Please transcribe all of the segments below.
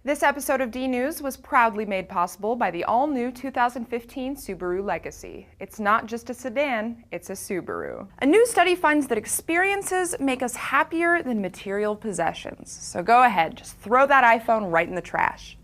This episode of D-News was proudly made possible by the all-new 2015 Subaru Legacy. It's not just a sedan, it's a Subaru. A new study finds that experiences make us happier than material possessions. So go ahead, just throw that iPhone right in the trash.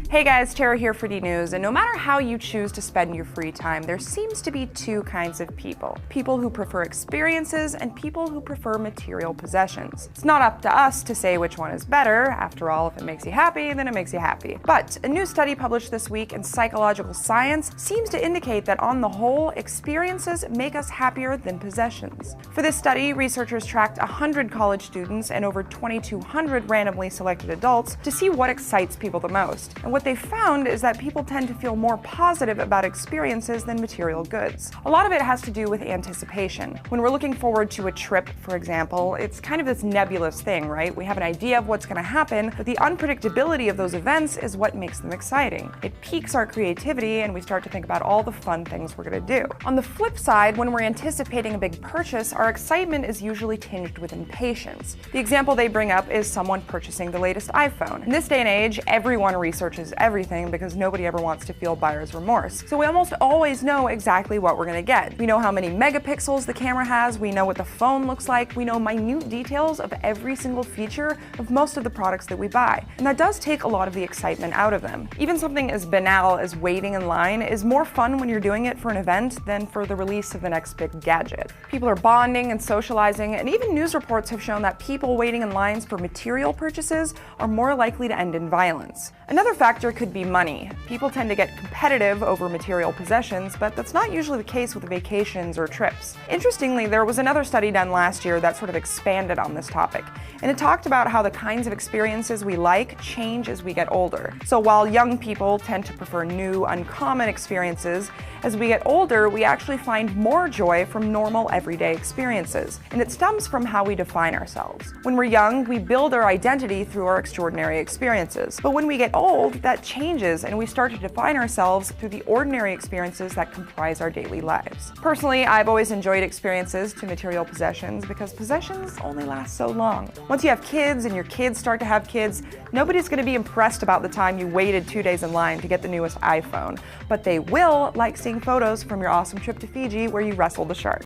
Hey guys, Tara here for D-News, and no matter how you choose to spend your free time, there seems to be two kinds of people. People who prefer experiences and people who prefer material possessions. It's not up to us to say which one is better. After all, if it makes you happy, then it makes you happy. But a new study published this week in Psychological Science seems to indicate that on the whole, experiences make us happier than possessions. For this study, researchers tracked 100 college students and over 2,200 randomly selected adults to see what excites people the most. And what they found is that people tend to feel more positive about experiences than material goods. A lot of it has to do with anticipation. When we're looking forward to a trip, for example, it's kind of this nebulous thing, right? We have an idea of what's going to happen, but the unpredictability of those events is what makes them exciting. It piques our creativity, and we start to think about all the fun things we're going to do. On the flip side, when we're anticipating a big purchase, our excitement is usually tinged with impatience. The example they bring up is someone purchasing the latest iPhone. In this day and age, everyone researches everything because nobody ever wants to feel buyer's remorse. So we almost always know exactly what we're going to get. We know how many megapixels the camera has, we know what the phone looks like, we know minute details of every single feature of most of the products that we buy. And that does take a lot of the excitement out of them. Even something as banal as waiting in line is more fun when you're doing it for an event than for the release of the next big gadget. People are bonding and socializing, and even news reports have shown that people waiting in lines for material purchases are more likely to end in violence. Another factor could be money. People tend to get competitive over material possessions, but that's not usually the case with vacations or trips. Interestingly, there was another study done last year that sort of expanded on this topic, and it talked about how the kinds of experiences we like change as we get older. So while young people tend to prefer new, uncommon experiences, as we get older, we actually find more joy from normal, everyday experiences, and it stems from how we define ourselves. When we're young, we build our identity through our extraordinary experiences, but when we get old, that changes and we start to define ourselves through the ordinary experiences that comprise our daily lives. Personally, I've always enjoyed experiences to material possessions because possessions only last so long. Once you have kids and your kids start to have kids, nobody's going to be impressed about the time you waited 2 days in line to get the newest iPhone, but they will like seeing photos from your awesome trip to Fiji where you wrestled a shark.